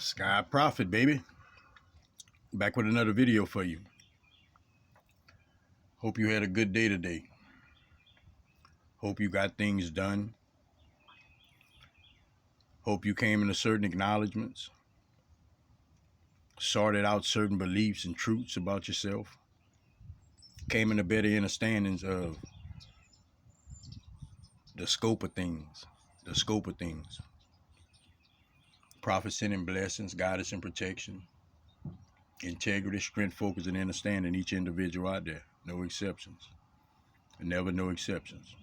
Sky Prophet, baby. Back with another video for you. Hope you had a good day today. Hope you got things done. Hope you came into certain acknowledgments. Sorted out certain beliefs and truths about yourself. Came into better understandings of the scope of things. Prophet sending blessings, guidance, and protection. Integrity, strength, focus, and understanding each individual out there. No exceptions. And never no exceptions.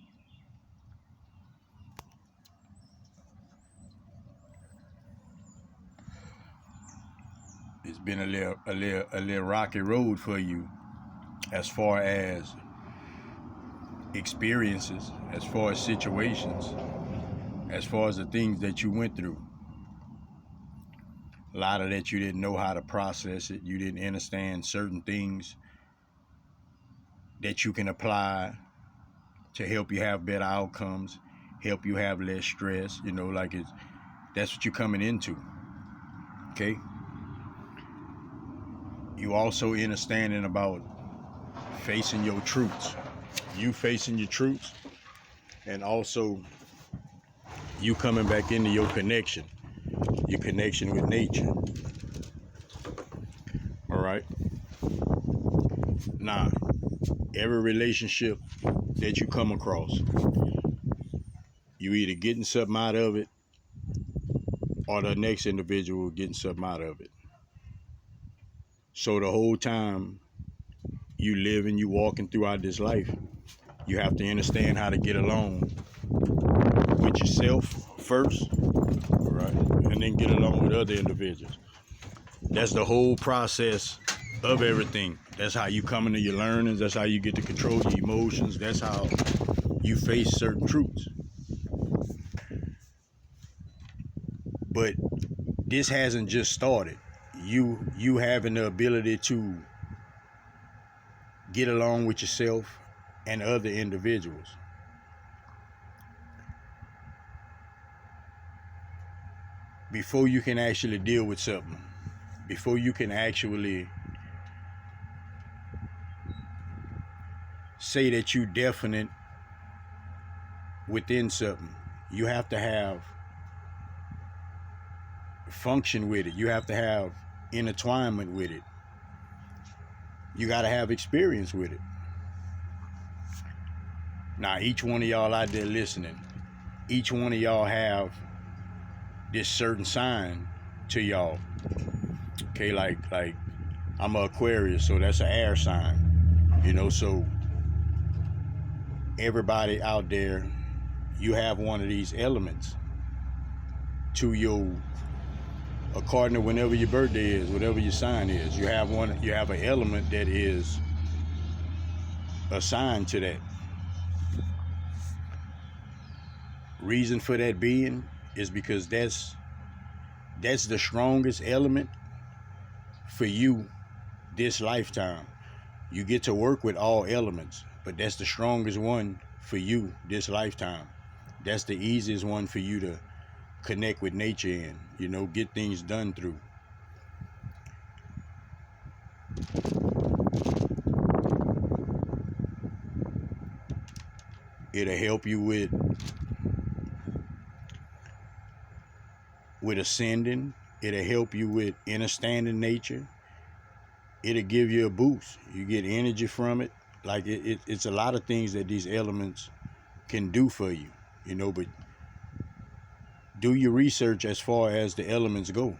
It's been a little rocky road for you as far as experiences, as far as situations, as far as the things that you went through. A lot of that you didn't know how to process it. You didn't understand certain things that you can apply to help you have better outcomes, help you have less stress. That's what you're coming into. Okay? You also understanding about facing your truths. You facing your truths, and also you coming back into your connection with nature. All right. Now, every relationship that you come across, you either getting something out of it, or the next individual getting something out of it. So the whole time you living, you walking throughout this life, you have to understand how to get along with yourself first, right? And then get along with other individuals. That's the whole process of everything. That's how you come into your learnings. That's how you get to control your emotions. That's how you face certain truths. But this hasn't just started. You having the ability to get along with yourself and other individuals. Before you can actually deal with something, before you can actually say that you definite within something, you have to have function with it. You have to have intertwinement with it. You got to have experience with it. Now, each one of y'all out there listening, each one of y'all have this certain sign to y'all. Okay, like I'm an Aquarius, so that's an air sign. So everybody out there, you have one of these elements to your, according to whenever your birthday is, whatever your sign is, you have an element that is assigned to that. Reason for that being is because that's the strongest element for you this lifetime. You get to work with all elements, but that's the strongest one for you this lifetime. That's the easiest one for you to connect with nature in, get things done through. It'll help you with ascending. It'll help you with understanding nature. It'll give you a boost. You get energy from it. Like it's a lot of things that these elements can do for you, but do your research as far as the elements go.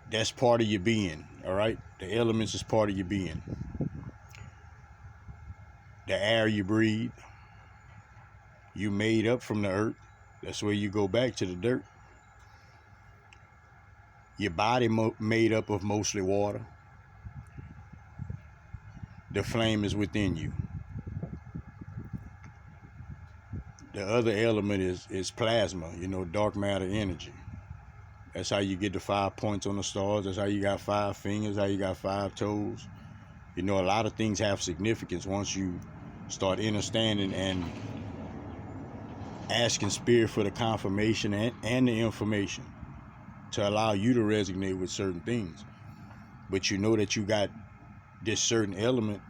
That's part of your being, all right? The elements is part of your being. The air you breathe, you made up from the earth. That's where you go back to the dirt. Your body made up of mostly water. The flame is within you. The other element is plasma, dark matter energy. That's how you get the 5 points on the stars. That's how you got 5 fingers, how you got 5 toes. A lot of things have significance once you start understanding and asking spirit for the confirmation and the information to allow you to resonate with certain things. But you know that you got this certain element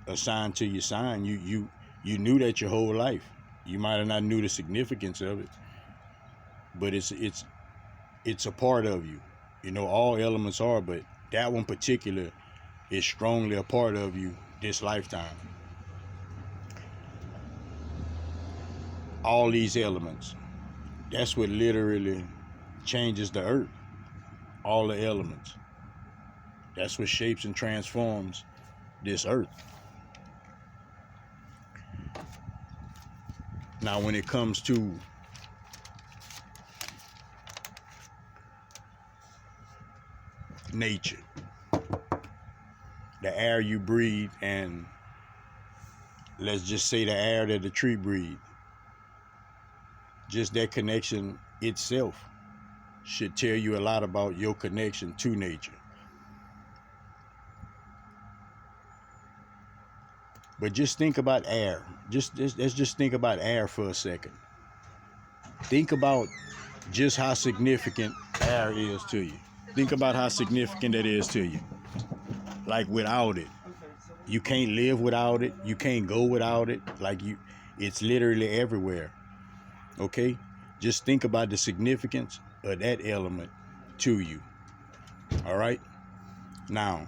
assigned to your sign. You knew that your whole life. You might have not knew the significance of it, but it's a part of you. You know, all elements are, but that one particular is strongly a part of you this lifetime. All these elements. That's what literally changes the earth. All the elements. That's what shapes and transforms this earth. Now, when it comes to nature, the air you breathe, and let's just say the air that the tree breathes, just that connection itself should tell you a lot about your connection to nature. But just think about air. Let's just think about air for a second. Think about just how significant air is to you. Think about how significant it is to you. Like, without it, you can't live without it. You can't go without it. It's literally everywhere. Okay? Just think about the significance of that element to you. All right? Now,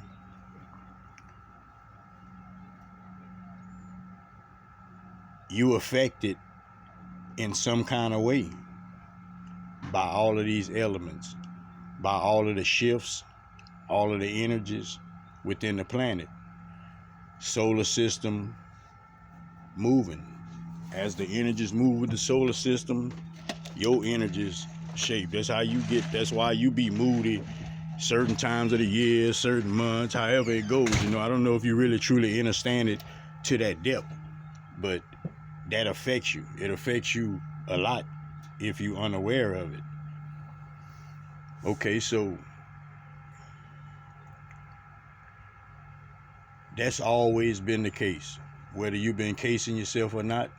you affected in some kind of way by all of these elements, by all of the shifts, all of the energies within the planet. Solar system moving. As the energies move with the solar system, your energies shape. That's why you be moody certain times of the year, certain months, however it goes. You know, I don't know if you really truly understand it to that depth, but that affects you. It affects you a lot if you're unaware of it. Okay, so that's always been the case. Whether you've been casing yourself or not,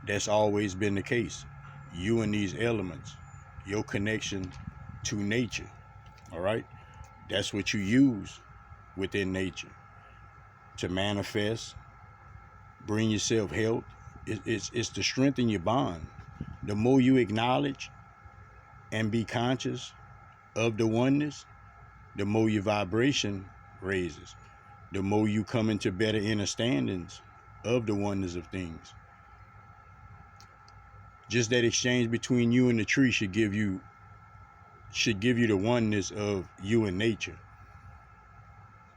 that's always been the case. You and these elements, your connection to nature, all right? That's what you use within nature to manifest, bring yourself health. It's to strengthen your bond. The more you acknowledge and be conscious of the oneness, the more your vibration raises. The more you come into better understandings of the oneness of things. Just that exchange between you and the tree should give you the oneness of you and nature.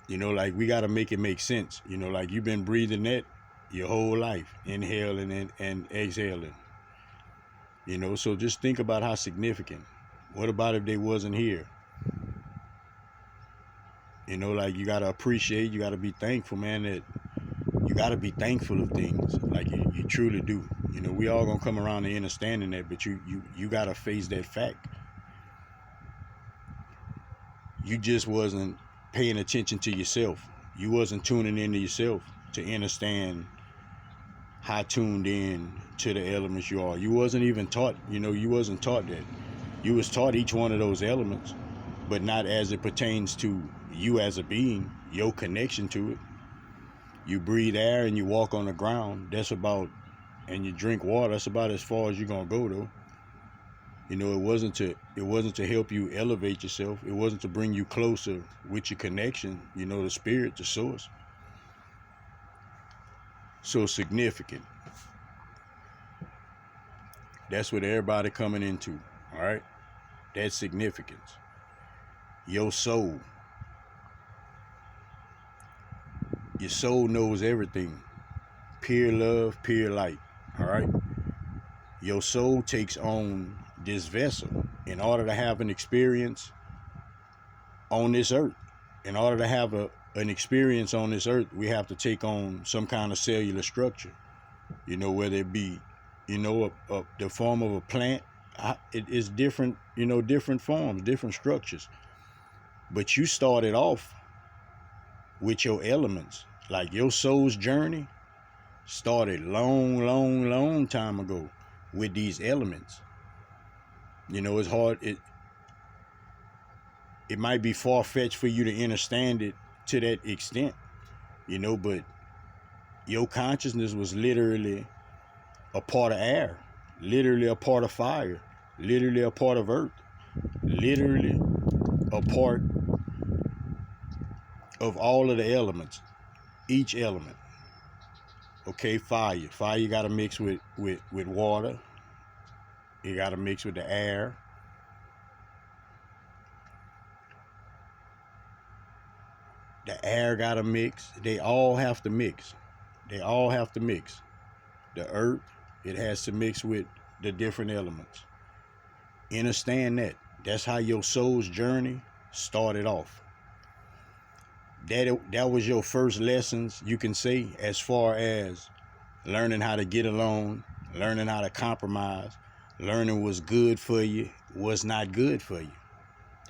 You know, like, we got to make it make sense. You know, like, you've been breathing that your whole life, inhaling and exhaling. You know, so just think about how significant. What about if they wasn't here? You know, like, you got to appreciate, you got to be thankful, man, that you got to be thankful of things. Like, you truly do. You know, we all gonna come around to understanding that, but you got to face that fact. You just wasn't paying attention to yourself. You wasn't tuning into yourself to understand how tuned in to the elements you are. You wasn't even taught, you wasn't taught that. You was taught each one of those elements, but not as it pertains to you as a being, your connection to it. You breathe air and you walk on the ground. And you drink water. That's about as far as you're gonna go, though. You know, it wasn't to help you elevate yourself. It wasn't to bring you closer with your connection, the spirit, the source. So significant. That's what everybody coming into, all right? That's significance. Your soul. Your soul knows everything. Pure love, pure light, all right? Your soul takes on this vessel in order to have an experience on this earth. In order to have an experience on this earth, we have to take on some kind of cellular structure, whether it be, the form of a plant. It is different, different forms, different structures. But you started off with your elements. Like, your soul's journey started long time ago with these elements. You know, it's hard. It might be far-fetched for you to understand it to that extent, you know, but your consciousness was literally a part of air, literally a part of fire, literally a part of earth, literally a part of all of the elements, each element. Okay, fire. Fire got to mix with water. You got to mix with the air. The air got to mix. They all have to mix. They all have to mix. The earth, it has to mix with the different elements. Understand that. That's how your soul's journey started off. That was your first lessons, you can say, as far as learning how to get along, learning how to compromise, learning what's good for you, what's not good for you.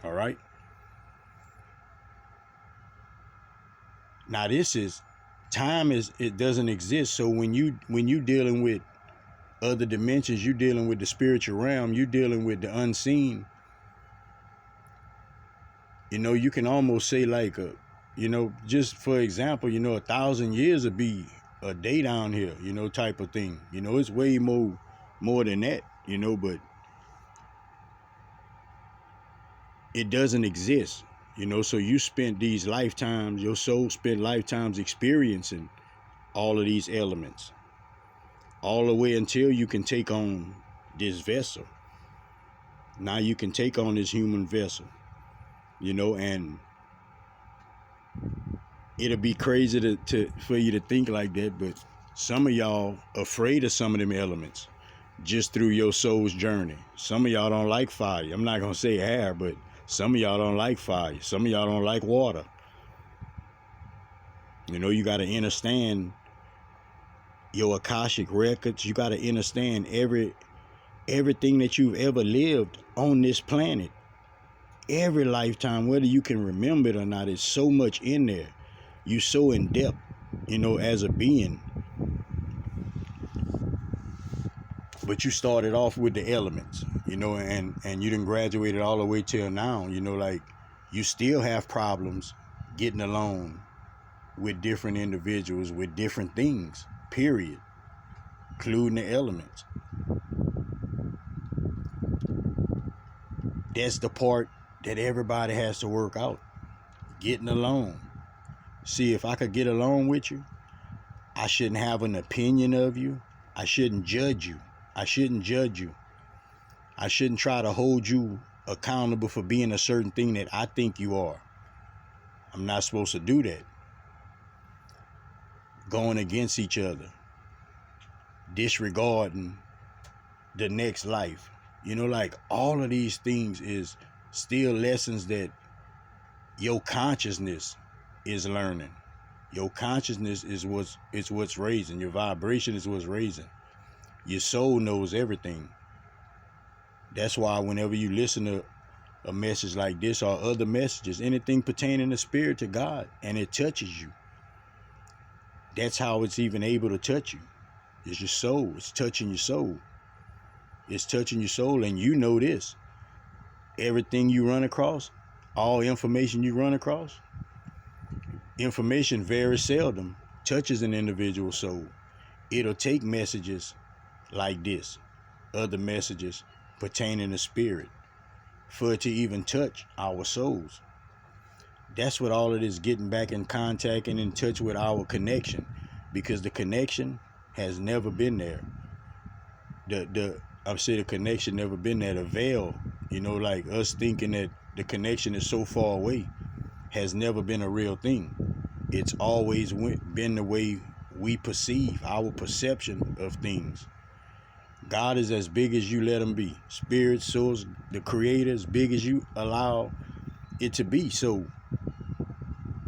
All right? Now this is time, it doesn't exist. So when you dealing with other dimensions, you're dealing with the spiritual realm, you're dealing with the unseen. You know, you can almost say like just for example, 1,000 years would be a day down here, type of thing. It's way more than that, but it doesn't exist. So you spent these lifetimes, your soul spent lifetimes experiencing all of these elements, all the way until you can take on this vessel. Now you can take on this human vessel, and it'll be crazy for you to think like that, but some of y'all afraid of some of them elements just through your soul's journey. Some of y'all don't like fire. I'm not gonna say air, but some of y'all don't like fire. Some of y'all don't like water. You got to understand your Akashic records. You got to understand everything that you've ever lived on this planet. Every lifetime, whether you can remember it or not, is so much in there. You so in depth, as a being. But you started off with the elements, and you done graduated all the way till now. Like you still have problems getting along with different individuals, with different things, period, including the elements. That's the part that everybody has to work out, getting along. See, if I could get along with you, I shouldn't have an opinion of you. I shouldn't judge you. I shouldn't judge you. I shouldn't try to hold you accountable for being a certain thing that I think you are. I'm not supposed to do that. Going against each other, disregarding the next life. Like all of these things is still lessons that your consciousness is learning. Your consciousness is what's raising. Your vibration is what's raising. Your soul knows everything. That's why whenever you listen to a message like this or other messages, anything pertaining to spirit, to God, and it touches you, that's how it's even able to touch you. It's your soul. It's touching your soul. It's touching your soul, and you know this. Everything you run across, all information you run across, information very seldom touches an individual soul. It'll take messages like this, other messages pertaining to spirit, for it to even touch our souls. That's what all of this getting back in contact and in touch with our connection, because the connection has never been there. I've said the connection never been there. The veil, like us thinking that the connection is so far away, has never been a real thing. It's always been the way we perceive, our perception of things. God is as big as you let him be. Spirit, source, the creator, as big as you allow it to be. So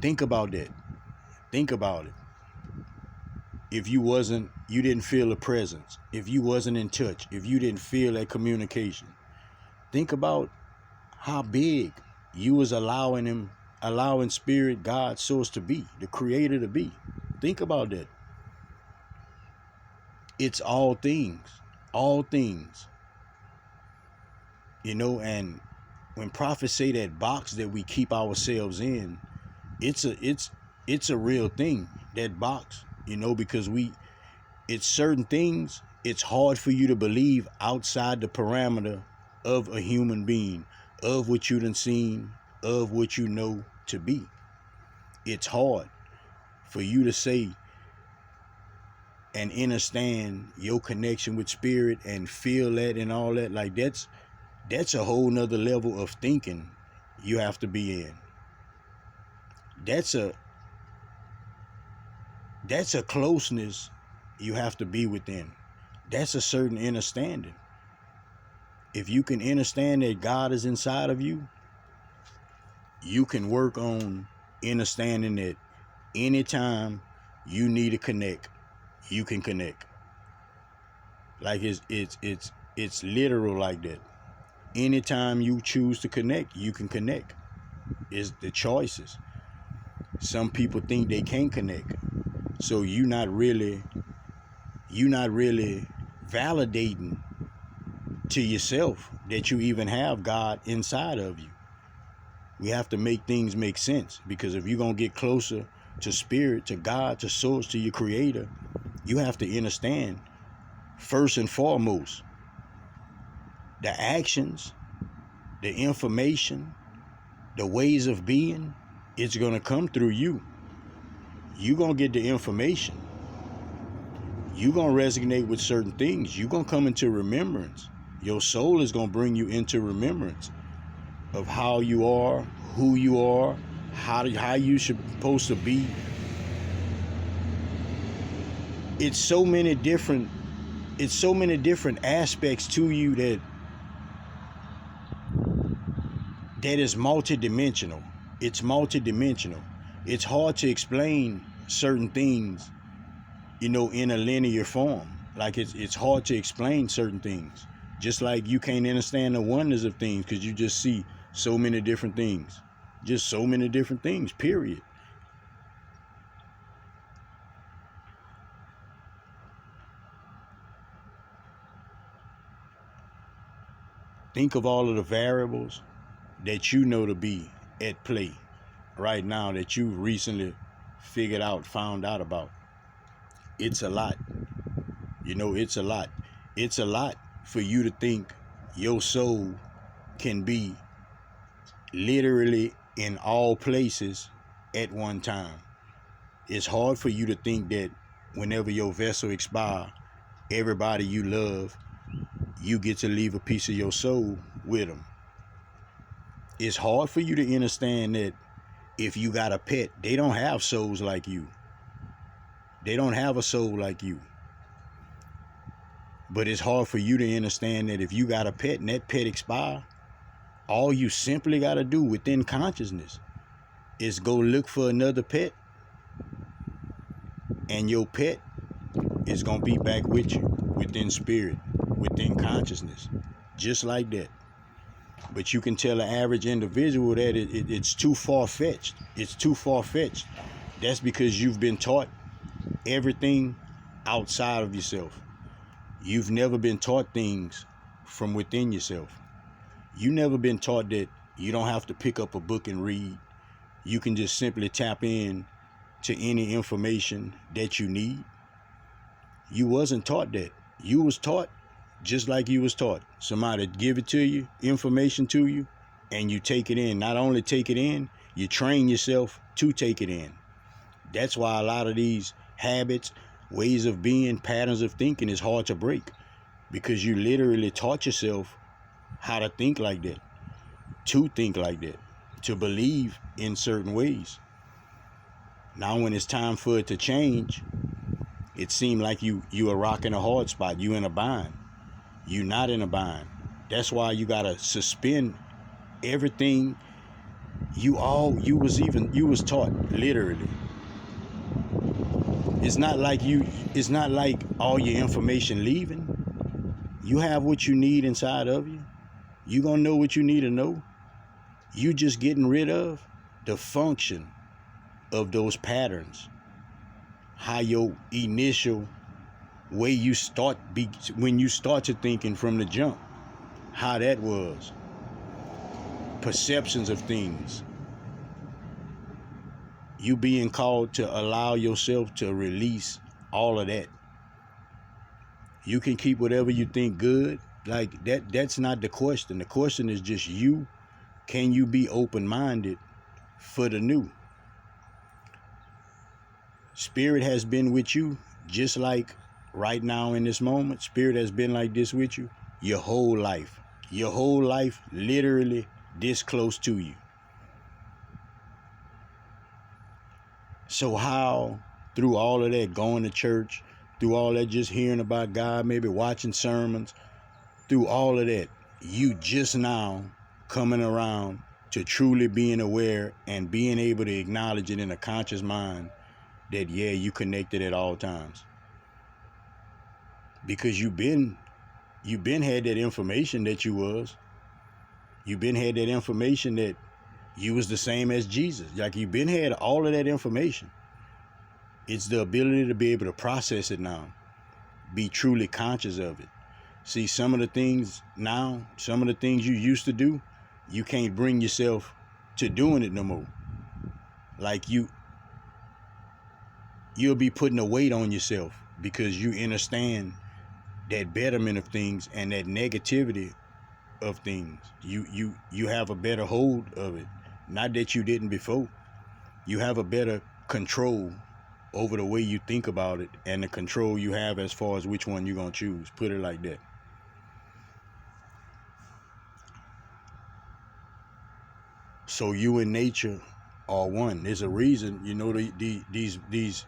think about that. Think about it. If you didn't feel a presence, if you wasn't in touch, if you didn't feel that communication, think about how big you was allowing spirit, God, source to be, the creator to be. Think about that. It's all things. All things. And when prophets say that box that we keep ourselves in, it's a real thing, that box, because it's certain things it's hard for you to believe outside the parameter of a human being, of what you done seen, of what you know to be. It's hard for you to say and understand your connection with spirit and feel that and all that. Like that's a whole nother level of thinking you have to be in. That's a closeness you have to be within. That's a certain understanding. If you can understand that God is inside of you, you can work on understanding that anytime you need to connect, you can connect. Like it's literal like that. Anytime you choose to connect, you can connect. It's the choices. Some people think they can't connect. So you're not really validating to yourself that you even have God inside of you. We have to make things make sense, because if you're going to get closer to spirit, to God, to source, to your creator, you have to understand, first and foremost, the actions, the information, the ways of being, it's going to come through you. You're going to get the information. You're going to resonate with certain things. You're going to come into remembrance. Your soul is going to bring you into remembrance of how you are, who you are, how you should supposed to be. It's so many different aspects to you that is multidimensional. It's multidimensional. It's hard to explain certain things, in a linear form. Like it's hard to explain certain things. Just like you can't understand the wonders of things because you just see so many different things. Just so many different things, period. Think of all of the variables that you know to be at play right now that you recently found out about. It's a lot. It's a lot. It's a lot for you to think your soul can be literally in all places at one time. It's hard for you to think that whenever your vessel expires, everybody you love, you get to leave a piece of your soul with them. It's hard for you to understand that if you got a pet, they don't have souls like you. They don't have a soul like you. But it's hard for you to understand that if you got a pet and that pet expire, all you simply got to do within consciousness is go look for another pet, and your pet is going to be back with you within spirit, within consciousness, just like that. But you can tell an average individual that it's too far-fetched. It's too far-fetched. That's because you've been taught everything outside of yourself. You've never been taught things from within yourself. You've never been taught that you don't have to pick up a book and read. You can just simply tap in to any information that you need. You wasn't taught that. You was taught just like you was taught. Somebody give it to you, information to you, and you take it in. Not only take it in, you train yourself to take it in. That's why a lot of these habits, ways of being, patterns of thinking is hard to break, because you literally taught yourself how to think like that, to think like that, to believe in certain ways. Now when it's time for it to change, it seemed like you are rocking a hard spot. You in a bind. You not in a bind. That's why you gotta suspend everything you was taught, literally. It's not like all your information leaving. You have what you need inside of you. You gonna know what you need to know. You just getting rid of the function of those patterns. How your initial way you when you start to thinking from the jump, how that was, perceptions of things, you being called to allow yourself to release all of that. You can keep whatever you think good, like that's not the question. The question is just you, can you be open-minded for the new? Spirit has been with you just like right now in this moment. Spirit has been like this with you your whole life. Your whole life, literally this close to you. So how, through all of that, going to church, through all that, just hearing about God, maybe watching sermons, through all of that, you just now coming around to truly being aware and being able to acknowledge it in a conscious mind that, yeah, you connected at all times. Because you've been had that information that you was. You've been had that information that you was the same as Jesus. Like, you've been had all of that information. It's the ability to be able to process it now. Be truly conscious of it. See, some of the things now, some of the things you used to do, you can't bring yourself to doing it no more. Like, you'll be putting a weight on yourself because you understand that betterment of things and that negativity of things. You have a better hold of it. Not that you didn't before. You have a better control over the way you think about it and the control you have as far as which one you're going to choose. Put it like that. So you and nature are one. There's a reason, these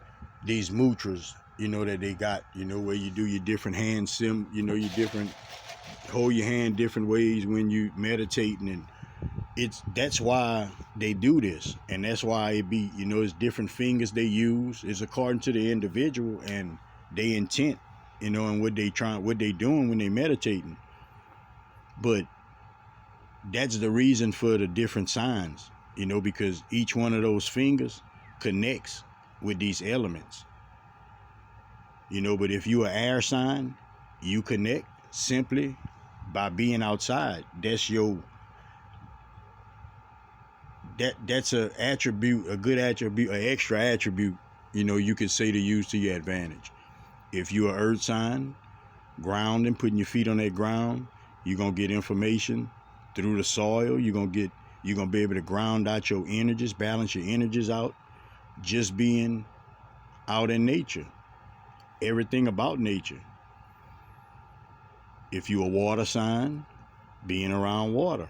mudras, that they got, where you do your different hand your different, hold your hand different ways when you meditating, and that's why they do this, and that's why it be, it's different fingers they use. It's according to the individual and their intent, and what they doing when they meditating. But that's the reason for the different signs, because each one of those fingers connects with these elements. But if you're an air sign, you connect simply by being outside. That's a attribute, a good attribute, an extra attribute, you could say, to use to your advantage. If you're an earth sign, grounding, putting your feet on that ground, you're gonna get information through the soil. You're gonna be able to ground out your energies, balance your energies out, just being out in nature. Everything about nature. If you're a water sign, being around water.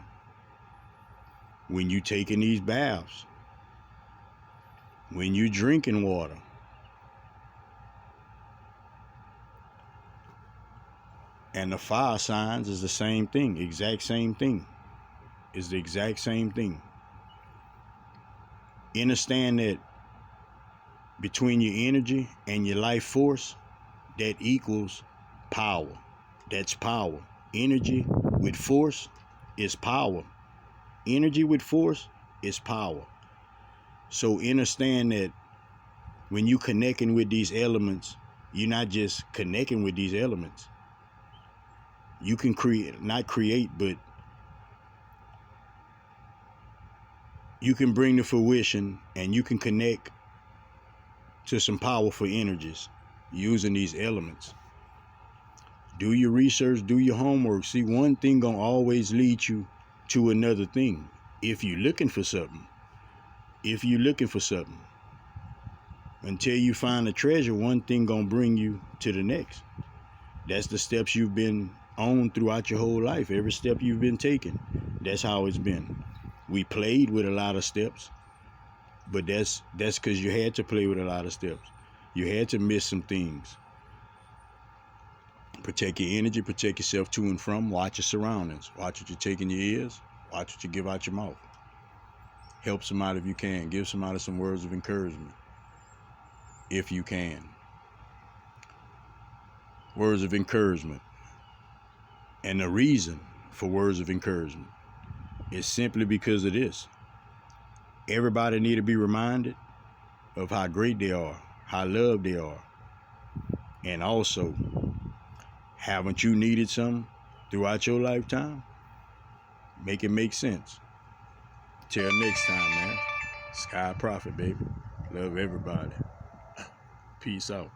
When you taking these baths, when you drinking water. And the fire signs is the same thing, exact same thing. It's the exact same thing. Understand that between your energy and your life force, that equals power. That's power. Energy with force is power. Energy with force is power. So understand that when you connecting with these elements, you're not just connecting with these elements. You can not create, but you can bring to fruition, and you can connect to some powerful energies using these elements. Do your research, do your homework. See, one thing gonna always lead you to another thing. If you're looking for something, until you find a treasure, one thing gonna bring you to the next. That's the steps you've been on throughout your whole life. Every step you've been taking, that's how it's been. We played with a lot of steps, but that's because you had to play with a lot of steps. You had to miss some things. Protect your energy, protect yourself to and from. Watch your surroundings. Watch what you take in your ears. Watch what you give out your mouth. Help somebody if you can. Give somebody some words of encouragement if you can. Words of encouragement. And the reason for words of encouragement is simply because of this. Everybody need to be reminded of how great they are, how loved they are. And also, haven't you needed something throughout your lifetime? Make it make sense. Till next time, man. Sky Prophet, baby. Love everybody. Peace out.